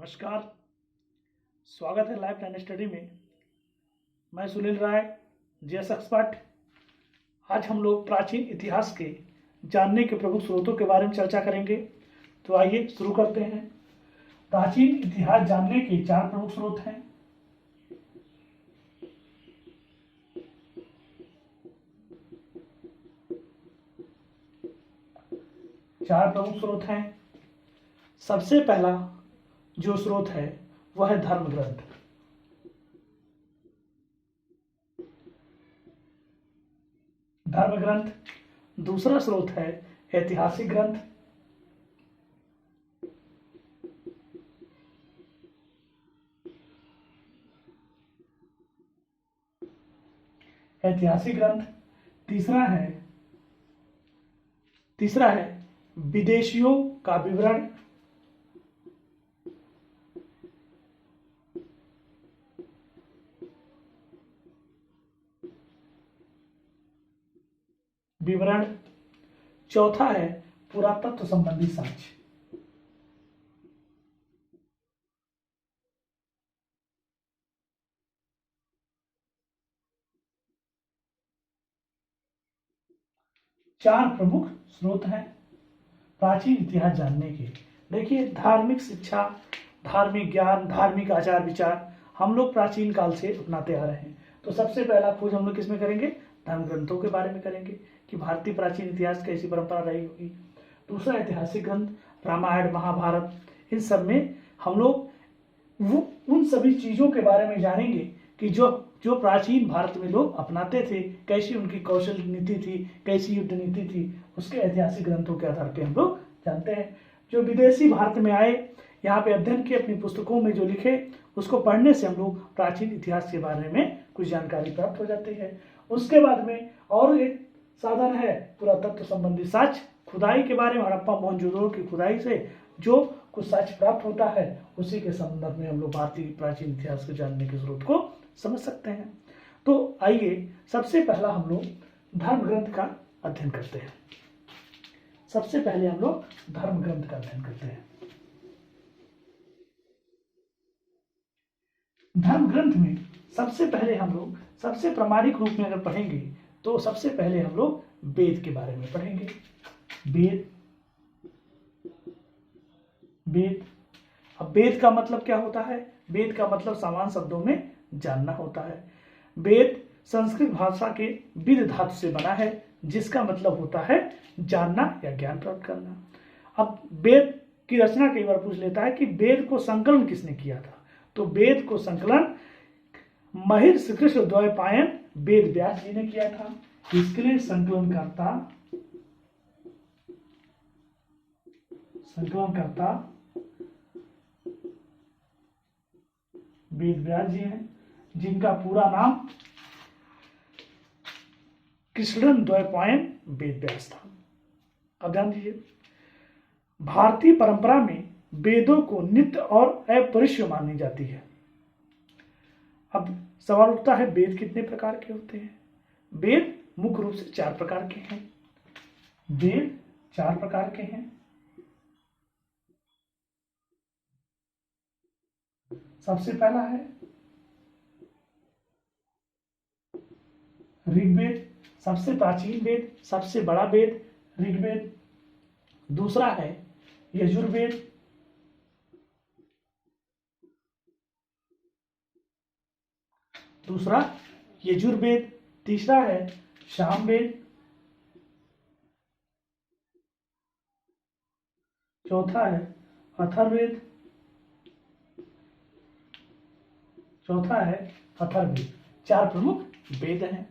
नमस्कार। स्वागत है लाइफ लाइन स्टडी में। मैं सुनील राय, जेएस एक्सपर्ट। आज हम लोग प्राचीन इतिहास के जानने के प्रमुख स्रोतों के बारे में चर्चा करेंगे। तो आइए शुरू करते हैं। प्राचीन इतिहास जानने के 4 प्रमुख स्रोत हैं। सबसे पहला जो स्रोत है वह है धर्म ग्रंथ। दूसरा स्रोत है ऐतिहासिक ग्रंथ। तीसरा है विदेशियों का विवरण। चौथा है पुरातत्व संबंधी साक्ष्य। चार प्रमुख स्रोत हैं प्राचीन इतिहास जानने के। देखिए, धार्मिक शिक्षा, धार्मिक ज्ञान, धार्मिक आचार विचार हम लोग प्राचीन काल से अपनाते आ रहे हैं। तो सबसे पहला खोज हम लोग किसमें करेंगे? धर्म ग्रंथों के बारे में करेंगे कि भारतीय प्राचीन इतिहास कैसी परंपरा रही होगी। दूसरा ऐतिहासिक ग्रंथ, रामायण, महाभारत, इन सब में हम लोग उन सभी चीजों के बारे में जानेंगे कि जो प्राचीन भारत में लोग अपनाते थे, कैसी उनकी कौशल नीति थी, कैसी युद्ध नीति थी, उसके ऐतिहासिक ग्रंथों के आधार पर हम लोग जानते हैं। जो विदेशी भारत में आए, यहाँ पे अध्ययन किए, अपनी पुस्तकों में जो लिखे उसको पढ़ने से हम लोग प्राचीन इतिहास के बारे में कुछ जानकारी प्राप्त हो जाती है। उसके बाद में और एक साधन है पुरातत्व संबंधी साक्ष्य। खुदाई के बारे में हड़प्पा मोहनजोदड़ो की खुदाई से जो कुछ साक्ष्य प्राप्त होता है, उसी के संदर्भ में हम लोग भारतीय प्राचीन इतिहास को जानने के स्रोत को समझ सकते हैं। तो आइए सबसे पहला हम लोग धर्म ग्रंथ का अध्ययन करते हैं। धर्म ग्रंथ में सबसे पहले हम लोग सबसे प्रामाणिक रूप में अगर पढ़ेंगे तो सबसे पहले हम लोग वेद के बारे में पढ़ेंगे। अब वेद का मतलब क्या होता है? वेद का मतलब सामान्य शब्दों में जानना होता है। वेद संस्कृत भाषा के विद धातु से बना है, जिसका मतलब होता है जानना या ज्ञान प्राप्त करना। अब वेद की रचना कई बार पूछ लेता है कि वेद को संकलन किसने किया था? तो वेद को संकलन महिर श्रीकृष्ण द्वैपायन वेद व्यास जी ने किया था। इसके लिए संकलनकर्ता वेद व्यास जी हैं, जिनका पूरा नाम कृष्णन द्वैपायन वेद व्यास था। अब ध्यान दीजिए, भारतीय परंपरा में वेदों को नित्य और अपरिहार्य मानी जाती है। अब सवाल उठता है, वेद कितने प्रकार के होते हैं? वेद मुख्य रूप से 4 प्रकार के हैं। सबसे पहला है ऋग्वेद, सबसे प्राचीन वेद, सबसे बड़ा वेद ऋग्वेद। दूसरा है यजुर्वेद, तीसरा है सामवेद, चौथा है अथर्ववेद, चार प्रमुख वेद हैं।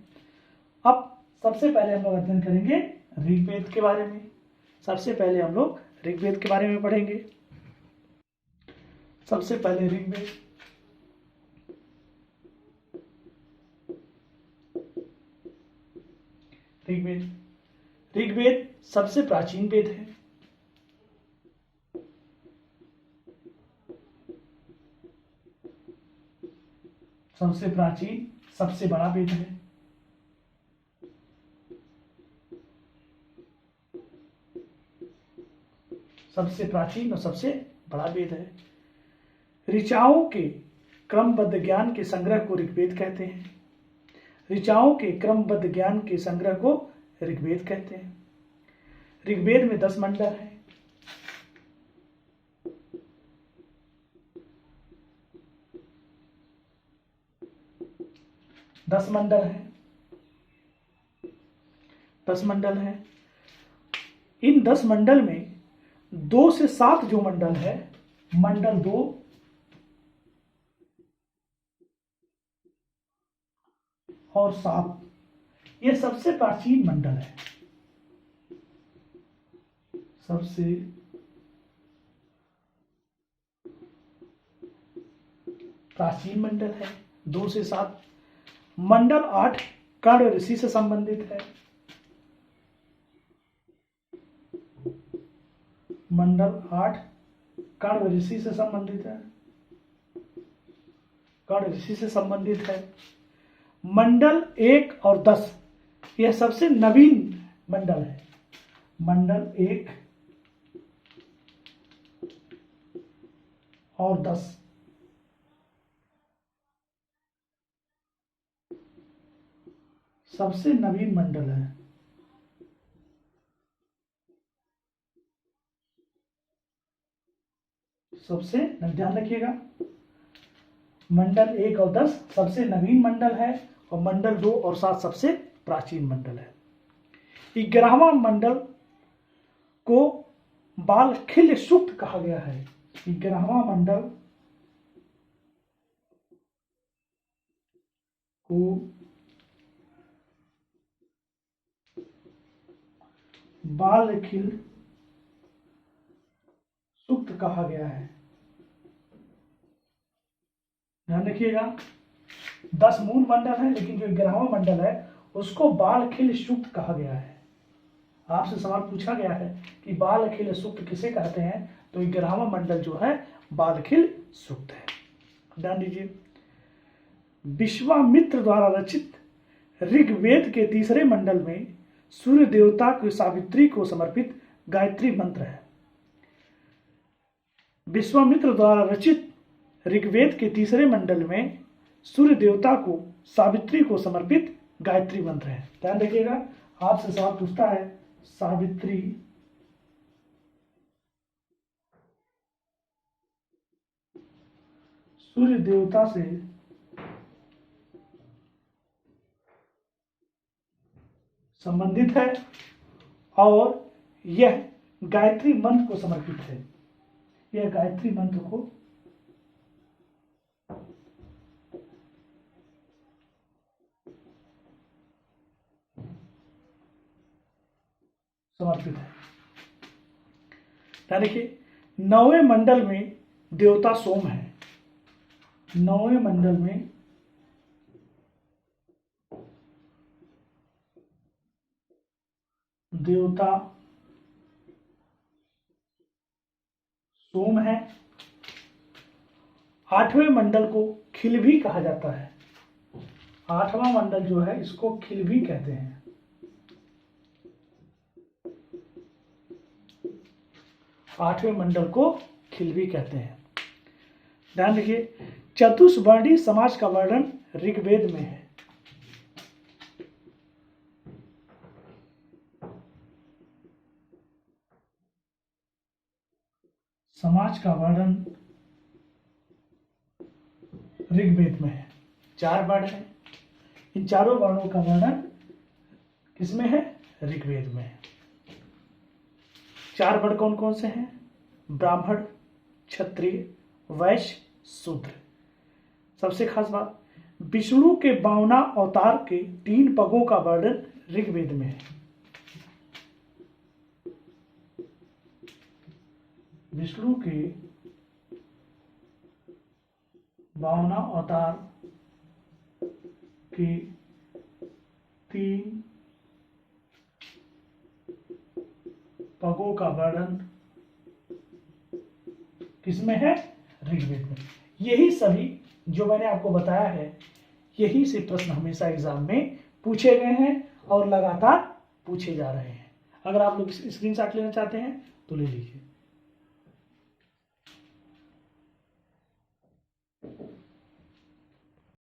अब सबसे पहले हम लोग अध्ययन करेंगे ऋग्वेद के बारे में। पढ़ेंगे। सबसे पहले ऋग्वेद सबसे प्राचीन वेद है। सबसे प्राचीन, सबसे बड़ा वेद है। सबसे प्राचीन और सबसे बड़ा वेद है। ऋचाओं के क्रमबद्ध ज्ञान के संग्रह को ऋग्वेद कहते हैं। ऋचाओं के क्रमबद्ध ज्ञान के संग्रह को ऋग्वेद कहते हैं। ऋग्वेद में 10 मंडल हैं। दस मंडल हैं। इन 10 मंडल में 2 से 7 जो मंडल है, मंडल 2 और 7, ये सबसे प्राचीन मंडल है। सबसे प्राचीन मंडल है 2 से 7। मंडल 8 कर्ण ऋषि से संबंधित है। मंडल 8 कर्ण ऋषि से संबंधित है। कर्ण ऋषि से संबंधित है। मंडल 1 और 10 यह सबसे नवीन मंडल है। मंडल 1 और 10 सबसे नवीन मंडल है। सबसे ध्यान रखिएगा, मंडल 1 और 10 सबसे नवीन मंडल है और मंडल 2 और 7 सबसे प्राचीन मंडल है। 11वां मंडल को बालखिल्य सूक्त कहा गया है। 11वां मंडल को बालखिल्य सूक्त कहा गया है। ध्यान रखिएगा, 10 मूल मंडल है, लेकिन जो 11वां मंडल है उसको बालखिल्य सूक्त कहा गया है। आपसे सवाल पूछा गया है कि बालखिल्य सूक्त किसे कहते हैं, तो 11वां मंडल जो है बालखिल्य सूक्त है। ध्यान दीजिए, विश्वामित्र द्वारा रचित ऋग्वेद के 3रे मंडल में सूर्य देवता की सावित्री को समर्पित गायत्री मंत्र है। विश्वामित्र द्वारा रचित ऋग्वेद के 3रे मंडल में सूर्य देवता को सावित्री को समर्पित गायत्री मंत्र है। ध्यान रखिएगा, आपसे सवाल पूछता है सावित्री सूर्य देवता से संबंधित है और यह गायत्री मंत्र को समर्पित है। यह गायत्री मंत्र को समर्पित है। ध्यान रखिए, 9वें मंडल में देवता सोम है। 9वें मंडल में देवता सोम है। 8वें मंडल को खिलभी कहा जाता है। 8वां मंडल जो है इसको खिलभी कहते हैं। 8वें मंडल को खिलभी कहते हैं। ध्यान रखिए, चतुष्वर्णी समाज का वर्णन ऋग्वेद में है। समाज का वर्णन ऋग्वेद में है। 4 वर्ण है, इन चारों वर्णों का वर्णन किसमें है? ऋग्वेद में है। 4 वर्ण कौन कौन से हैं? ब्राह्मण, क्षत्रिय, वैश्य, शूद्र। सबसे खास बात, विष्णु के 52 अवतार के 3 पगों का वर्णन ऋग्वेद में है। विष्णु के 52 अवतार के 3 पगों का वर्णन किसमें है? ऋग्वेद में। यही सभी जो मैंने आपको बताया है, यही से प्रश्न हमेशा एग्जाम में पूछे गए हैं और लगातार पूछे जा रहे हैं। अगर आप लोग स्क्रीनशॉट लेना चाहते हैं तो ले लीजिए।